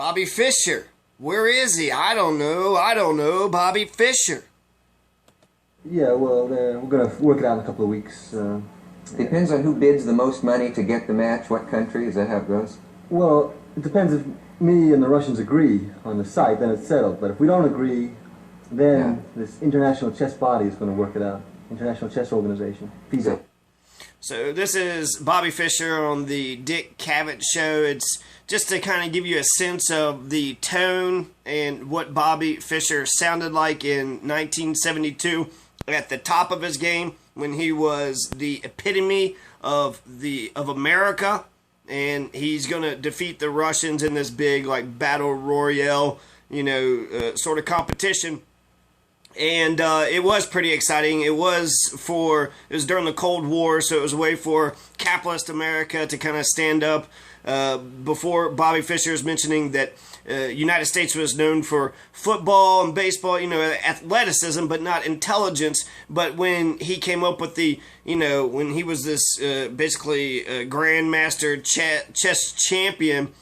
Bobby Fischer. Where is he? I don't know. Bobby Fischer. Yeah, well, we're going to work it out in a couple of weeks. Depends on who bids the most money to get the match. What country? Is that how it goes? Well, it depends. If me and the Russians agree on the site, then it's settled. But if we don't agree, then this international chess body is going to work it out. International Chess Organization. FISA. So this is Bobby Fischer on the Dick Cavett Show. It's just to kind of give you a sense of the tone and what Bobby Fischer sounded like in 1972 at the top of his game when he was the epitome of America, and he's going to defeat the Russians in this big like battle royale, sort of competition. And it was pretty exciting. It was during the Cold War, so it was a way for capitalist America to kind of stand up. Before Bobby Fischer is mentioning that United States was known for football and baseball, athleticism, but not intelligence. But when he came up with when he was this basically grandmaster chess champion,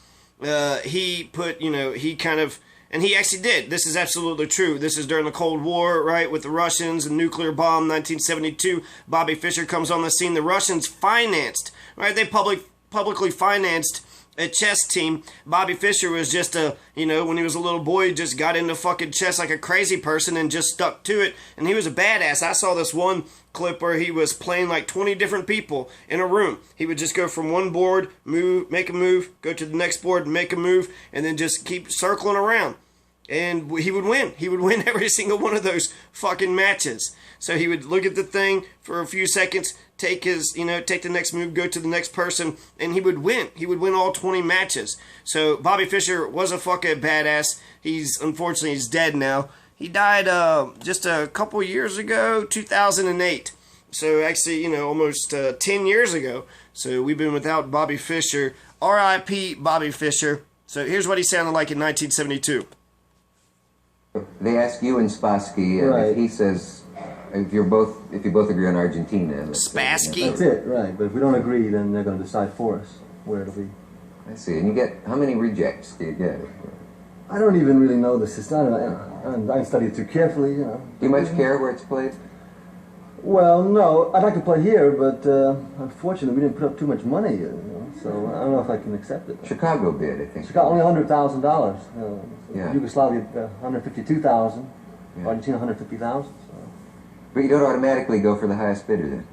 he put, he kind of. And he actually did. This is absolutely true. This is during the Cold War, right, with the Russians and nuclear bomb, 1972. Bobby Fischer comes on the scene. The Russians financed, right? They publicly financed a chess team. Bobby Fischer was just when he was a little boy, he just got into fucking chess like a crazy person and just stuck to it. And he was a badass. I saw this one clip where he was playing like 20 different people in a room. He would just go from one board, make a move, go to the next board, make a move, and then just keep circling around. And he would win. He would win every single one of those fucking matches. So he would look at the thing for a few seconds, take the next move, go to the next person, and he would win. He would win all 20 matches. So Bobby Fischer was a fucking badass. Unfortunately, he's dead now. He died just a couple years ago, 2008. So actually, almost 10 years ago. So we've been without Bobby Fischer. R.I.P. Bobby Fischer. So here's what he sounded like in 1972. They ask you and Spassky, right. If he says, if you both agree on Argentina. Spassky? That's it, right. But if we don't agree, then they're going to decide for us where it'll be. I see. And you get, how many rejects do you get? I don't even really know the system. I didn't study it too carefully, Do you much care where it's played? Well, no. I'd like to play here, but unfortunately we didn't put up too much money, so I don't know if I can accept it. Chicago bid, I think. Chicago, only $100,000. Yeah. Yugoslavia, $152,000. Yeah. Argentina, $150,000. So. But you don't automatically go for the highest bidder then?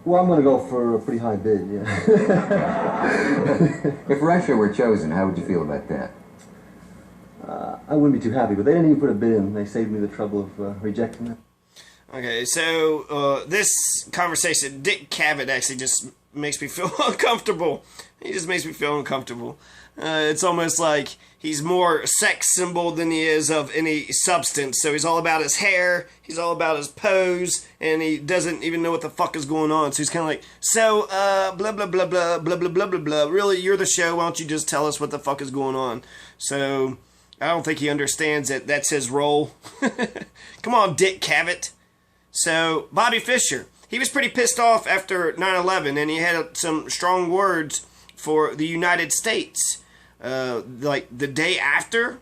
Well, I'm going to go for a pretty high bid, yeah. If Russia were chosen, how would you feel about that? I wouldn't be too happy, but they didn't even put a bid in. They saved me the trouble of rejecting it. Okay, so this conversation, Dick Cavett actually just makes me feel uncomfortable. He just makes me feel uncomfortable. It's almost like he's more sex symbol than he is of any substance. So he's all about his hair, he's all about his pose, and he doesn't even know what the fuck is going on. So he's kind of like, blah, blah, blah, blah, blah, blah, blah, blah, blah. Really, you're the show, why don't you just tell us what the fuck is going on? So I don't think he understands that that's his role. Come on, Dick Cavett. So Bobby Fischer, he was pretty pissed off after 9/11, and he had some strong words for the United States. Like the day after,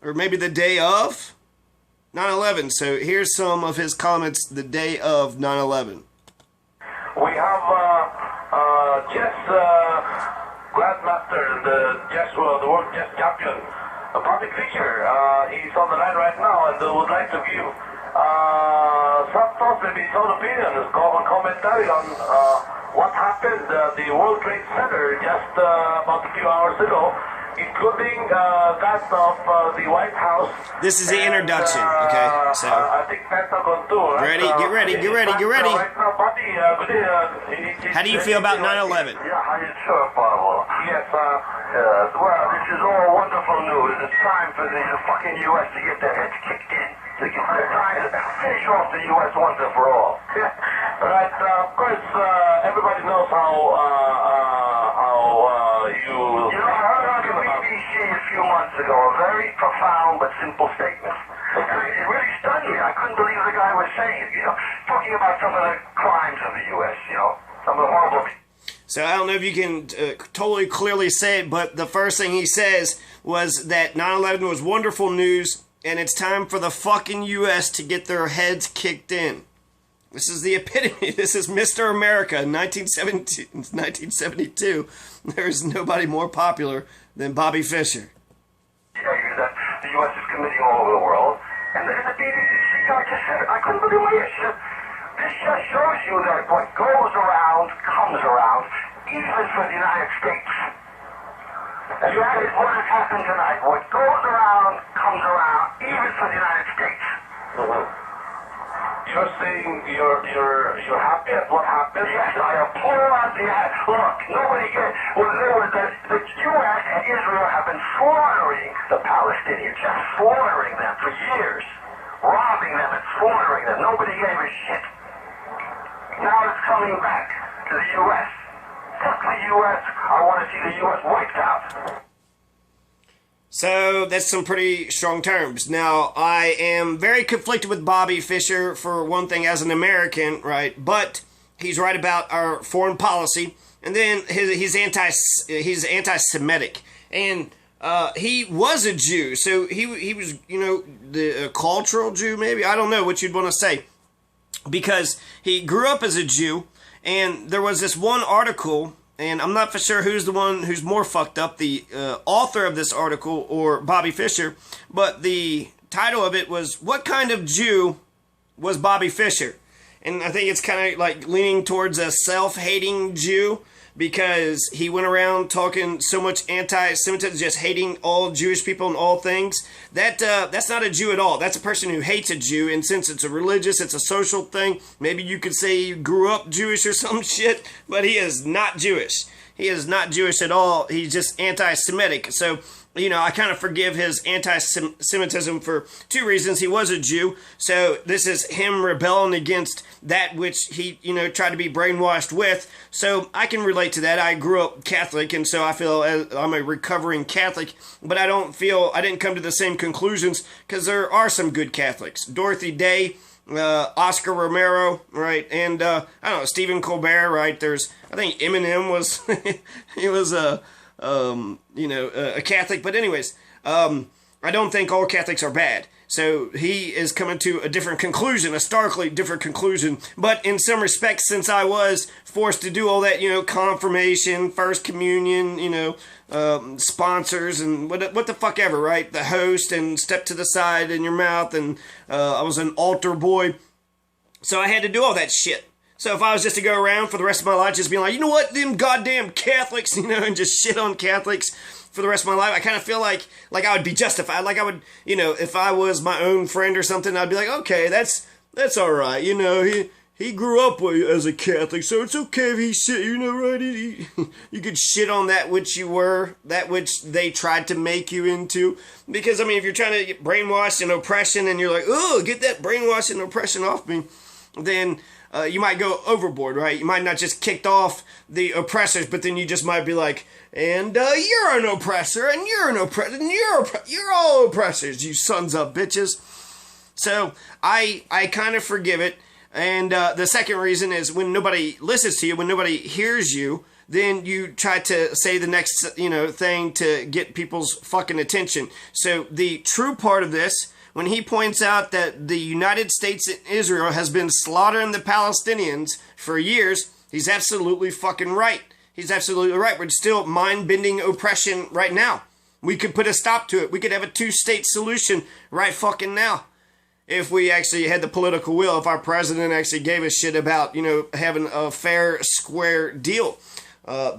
or maybe the day of 9/11. So here's some of his comments the day of 9/11. We have chess grandmaster, the world chess champion, Bobby Fischer. He's on the line right now and would like to give some thoughts, maybe some opinions, commentary on what happened at the World Trade Center just about a few hours ago, including that of the White House. This is the introduction, okay? So I think Pentagon too. Right? Get ready. Right now, Bobby, how do you feel about 9/11? Yeah, how you sure, Pavel? Yes, well, this is all wonderful news. It's time for the fucking U.S. to get their heads kicked in. So it's time to finish off the U.S. once and for all. Right, of course, everybody knows how you... You know, I heard on the BBC a few months ago a very profound but simple statement. It really stunned me. I couldn't believe the guy was saying it, talking about some of the crimes of the U.S., some of the horrible... So I don't know if you can totally clearly say it, but the first thing he says was that 9/11 was wonderful news, and it's time for the fucking U.S. to get their heads kicked in. This is the epitome. This is Mr. America in 1972. There's nobody more popular than Bobby Fischer. That the U.S. is committing all over the world, and the BBC guy just said it. I couldn't believe my ears. This just shows you that what goes around comes around, even for the United States. And that is what has happened tonight. What goes around comes around, even for the United States. You're saying you're happy at what happened? Yes, I applaud the act. Look, nobody gets. Well, the U.S. and Israel have been slaughtering the Palestinians, just slaughtering them for years, robbing them and slaughtering them. Nobody gave a shit. Now it's coming back to the U.S. Fuck the U.S. I want to see the U.S. wiped out. So that's some pretty strong terms. Now, I am very conflicted with Bobby Fischer for one thing as an American, right? But he's right about our foreign policy, and then he's anti-Semitic, and he was a Jew, so he was the cultural Jew, maybe, I don't know what you'd want to say, because he grew up as a Jew, and there was this one article. And I'm not for sure who's the one who's more fucked up, the author of this article or Bobby Fischer, but the title of it was, "What Kind of Jew Was Bobby Fischer?" And I think it's kind of like leaning towards a self-hating Jew, because he went around talking so much anti-Semitism, just hating all Jewish people and all things. That's not a Jew at all. That's a person who hates a Jew, and since it's a religious, it's a social thing, maybe you could say he grew up Jewish or some shit, but he is not Jewish. He is not Jewish at all. He's just anti-Semitic. So, I kind of forgive his anti-Semitism for two reasons. He was a Jew, so this is him rebelling against that which he, tried to be brainwashed with. So I can relate to that. I grew up Catholic, and so I feel I'm a recovering Catholic, but I didn't come to the same conclusions, because there are some good Catholics. Dorothy Day, Oscar Romero, right, and I don't know, Stephen Colbert, right. I think Eminem was he was a Catholic, but anyways, I don't think all Catholics are bad. So he is coming to a different conclusion, a starkly different conclusion. But in some respects, since I was forced to do all that, confirmation, first communion, sponsors, and what the fuck ever, right? The host and step to the side in your mouth, and I was an altar boy. So I had to do all that shit. So if I was just to go around for the rest of my life just being like, you know what, them goddamn Catholics, and just shit on Catholics for the rest of my life, I kind of feel like I would be justified. Like I would, if I was my own friend or something, I'd be like, okay, that's all right. He grew up as a Catholic, so it's okay if he shit, right? You could shit on that which you were, that which they tried to make you into. Because, if you're trying to get brainwashed and oppression, and you're like, oh, get that brainwash and oppression off me, then you might go overboard, right? You might not just kicked off the oppressors, but then you just might be like, and you're an oppressor, and you're an oppressor, and you're all oppressors, you sons of bitches. So I kind of forgive it. And the second reason is when nobody listens to you, when nobody hears you, then you try to say the next, thing to get people's fucking attention. So the true part of this, when he points out that the United States and Israel has been slaughtering the Palestinians for years, he's absolutely fucking right. He's absolutely right. We're still mind-bending oppression right now. We could put a stop to it. We could have a two-state solution right fucking now. If we actually had the political will, if our president actually gave a shit about, having a fair, square deal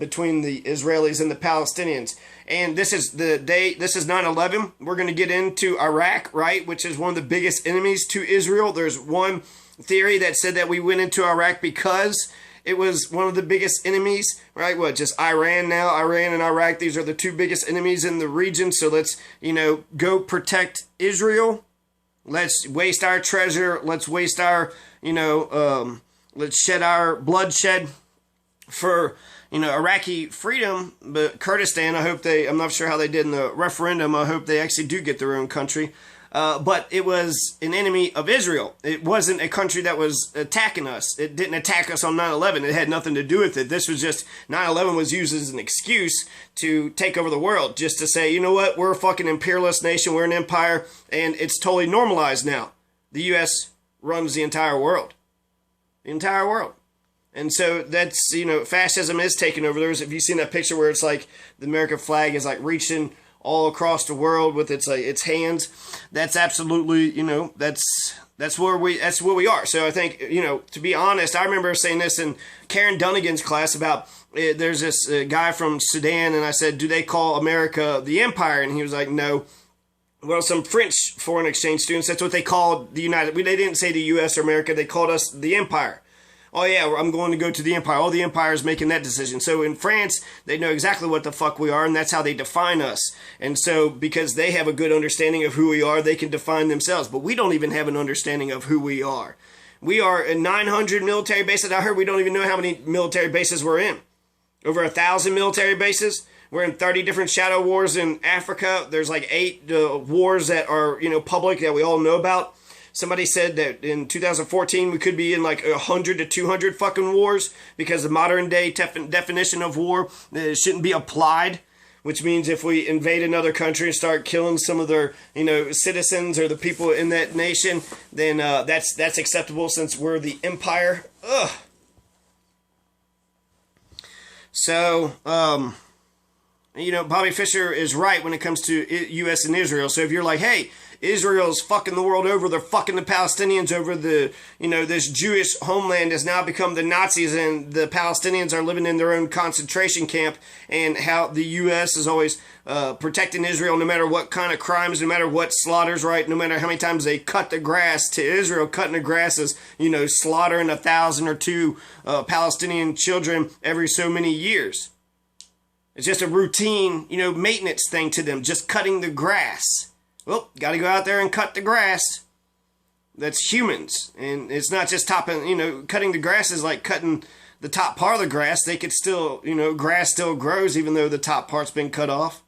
between the Israelis and the Palestinians. And this is the day, this is 9/11. We're going to get into Iraq, right, which is one of the biggest enemies to Israel. There's one theory that said that we went into Iraq because it was one of the biggest enemies, right? Just Iran now? Iran and Iraq, these are the two biggest enemies in the region. So let's, go protect Israel. Let's waste our treasure. Let's waste our, let's shed our bloodshed for, Iraqi freedom. But Kurdistan, I'm not sure how they did in the referendum. I hope they actually do get their own country. but it was an enemy of Israel. It wasn't a country that was attacking us. It didn't attack us on 9/11. It had nothing to do with it. This was just, 9/11 was used as an excuse to take over the world, just to say, you know what, we're a fucking imperialist nation, we're an empire, and it's totally normalized now. The U.S. runs the entire world. The entire world. And so that's, fascism is taking over. If you've seen that picture where it's like the American flag is like reaching all across the world with its hands, that's absolutely, that's what we are. So I think, to be honest, I remember saying this in Karen Dunnigan's class about, there's this guy from Sudan, and I said, do they call America the empire? And he was like, no. Well, some French foreign exchange students, that's what they called the United, they didn't say the U.S. or America, they called us the empire. Oh yeah, I'm going to go to the empire. Oh, the empire is making that decision. So in France, they know exactly what the fuck we are, and that's how they define us. And so because they have a good understanding of who we are, they can define themselves. But we don't even have an understanding of who we are. We are in 900 military bases. I heard we don't even know how many military bases we're in. Over 1,000 military bases. We're in 30 different shadow wars in Africa. There's like 8 wars that are, public that we all know about. Somebody said that in 2014 we could be in like 100 to 200 fucking wars because the modern day definition of war shouldn't be applied, which means if we invade another country and start killing some of their citizens or the people in that nation, then that's acceptable since we're the empire. Ugh. So Bobby Fischer is right when it comes to U.S. and Israel. So if you're like, hey, Israel's fucking the world over, they're fucking the Palestinians over, this Jewish homeland has now become the Nazis, and the Palestinians are living in their own concentration camp, and how the U.S. is always protecting Israel no matter what kind of crimes, no matter what slaughters, right? No matter how many times they cut the grass. To Israel, cutting the grass is, slaughtering 1,000 or 2 Palestinian children every so many years. It's just a routine, maintenance thing to them, just cutting the grass. Well, got to go out there and cut the grass. That's humans. And it's not just cutting the grass is like cutting the top part of the grass. They could still, grass still grows even though the top part's been cut off.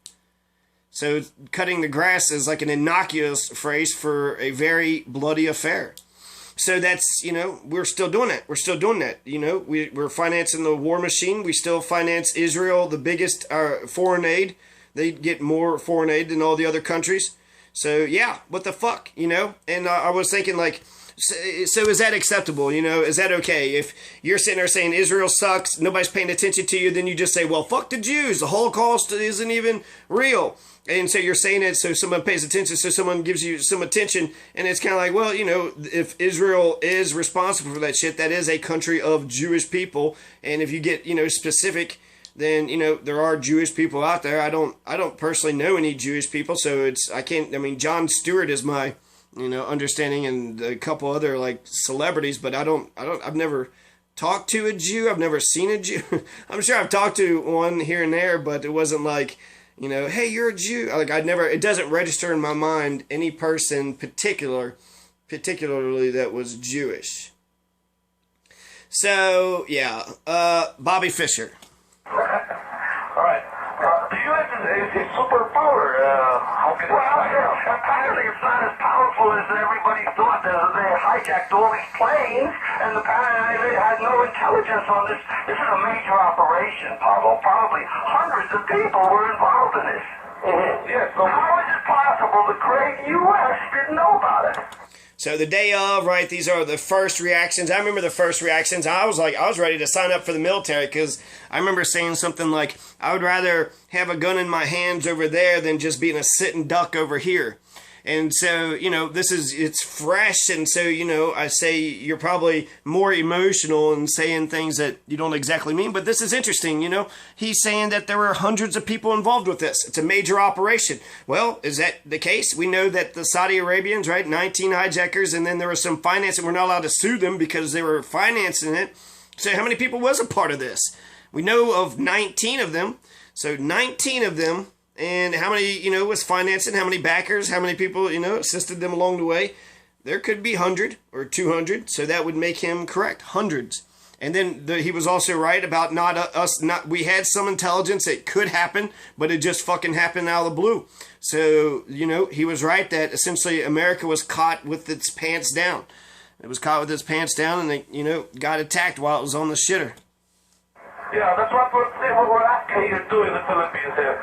So cutting the grass is like an innocuous phrase for a very bloody affair. So that's, we're still doing it. We're still doing that. We're financing the war machine. We still finance Israel, the biggest foreign aid. They get more foreign aid than all the other countries. So, yeah, what the fuck, And I was thinking, like, so is that acceptable, Is that okay? If you're sitting there saying Israel sucks, nobody's paying attention to you, then you just say, well, fuck the Jews. The Holocaust isn't even real. And so you're saying it so someone pays attention, so someone gives you some attention. And it's kind of like, well, if Israel is responsible for that shit, that is a country of Jewish people. And if you get, specific, then, there are Jewish people out there. I don't personally know any Jewish people. So Jon Stewart is my, understanding, and a couple other like celebrities, but I've never talked to a Jew. I've never seen a Jew. I'm sure I've talked to one here and there, but it wasn't like, hey, you're a Jew. Like it doesn't register in my mind any person particularly that was Jewish. So, yeah, Bobby Fischer. All right. The U.S. is superpower. Apparently it's not as powerful as everybody thought. They hijacked all these planes, and apparently they had no intelligence on this. This is a major operation, Pablo. Probably hundreds of people were involved in this. Mm-hmm. Yes. So how is it possible the great U.S. didn't know about it? So the day of, right, these are the first reactions. I remember the first reactions. I was ready to sign up for the military because I remember saying something like, I would rather have a gun in my hands over there than just being a sitting duck over here. And so, it's fresh. And so, I say you're probably more emotional and saying things that you don't exactly mean. But this is interesting, He's saying that there were hundreds of people involved with this. It's a major operation. Well, is that the case? We know that the Saudi Arabians, right, 19 hijackers, and then there was some financing. We're not allowed to sue them because they were financing it. So how many people was a part of this? We know of 19 of them. So 19 of them. And how many, was financing, how many backers, how many people, assisted them along the way. There could be 100 or 200, so that would make him correct. Hundreds. And then he was also right about we had some intelligence. It could happen, but it just fucking happened out of the blue. So, he was right that essentially America was caught with its pants down. It was caught with its pants down and they, got attacked while it was on the shitter. Yeah, that's what we're asking you to do in the Philippines here.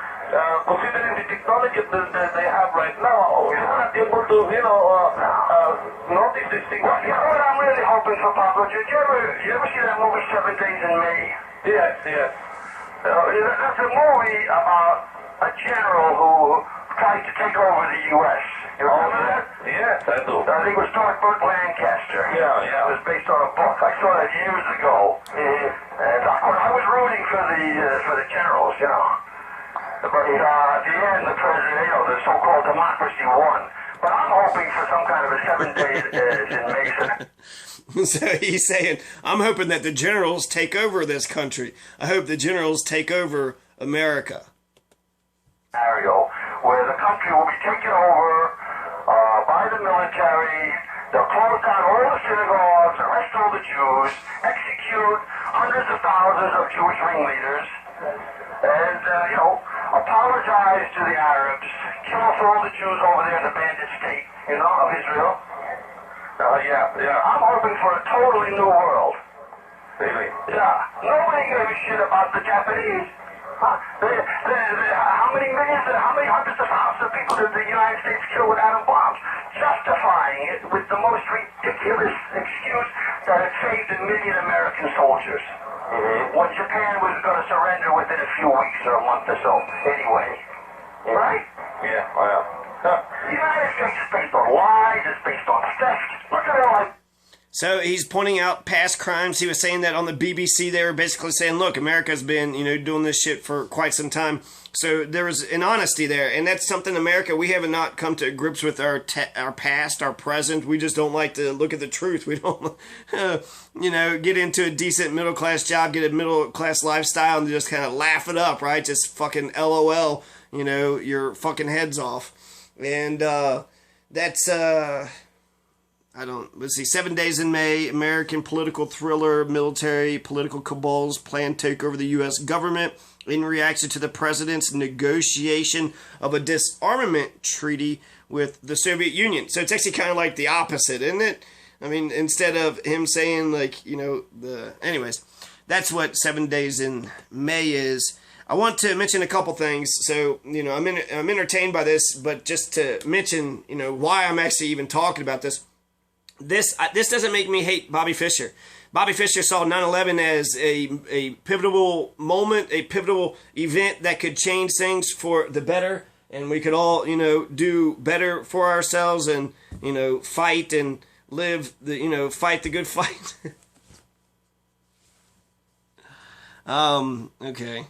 Considering the technology that they have right now, you're not able to, notice these things. Well, what I'm really hoping for, Pablo, did you ever see that movie 7 Days in May? Yes. That's a movie about a general who tried to take over the U.S. You remember that? Yes, I do. I think it was starred Burt Lancaster. Yeah. It was based on a book. I saw that years ago. Mm-hmm. And of course, I was rooting for the generals, But at the end, the president, the so-called democracy won. But I'm hoping for some kind of a 7 days in May. So he's saying, I'm hoping that the generals take over this country. I hope the generals take over America. Scenario where the country will be taken over by the military. They'll close down all the synagogues, arrest all the Jews, execute hundreds of thousands of Jewish ringleaders, and, apologize to the Arabs, kill off all the Jews over there in the bandit state, of Israel. Yeah. I'm hoping for a totally new world. Really? Yeah. Nobody gave a shit about the Japanese. How many hundreds of thousands of people did the United States kill with atom bombs? Justifying it with the most ridiculous excuse that it saved a million American soldiers. Mm-hmm. When Japan was going to surrender within a few weeks or a month or so. Anyway. Mm-hmm. Right? Yeah, well. The United States is based on lies, it's based on theft. Look at it like... So he's pointing out past crimes. He was saying that on the BBC. They were basically saying, look, America's been, doing this shit for quite some time. So there was an honesty there. And that's something America, we have not come to grips with our past, our present. We just don't like to look at the truth. We don't, get into a decent middle-class job, get a middle-class lifestyle, and just kind of laugh it up, right? Just fucking LOL, your fucking heads off. And that's... let's see, 7 Days in May, American political thriller, military, political cabals plan to take over the U.S. government in reaction to the president's negotiation of a disarmament treaty with the Soviet Union. So it's actually kind of like the opposite, isn't it? I mean, instead of him saying anyways, that's what 7 Days in May is. I want to mention a couple things. So, I'm entertained by this, but just to mention, why I'm actually even talking about this. This doesn't make me hate Bobby Fischer. Bobby Fischer saw 9/11 as a pivotal moment, a pivotal event that could change things for the better, and we could all, do better for ourselves and, fight and live the, fight the good fight. Okay.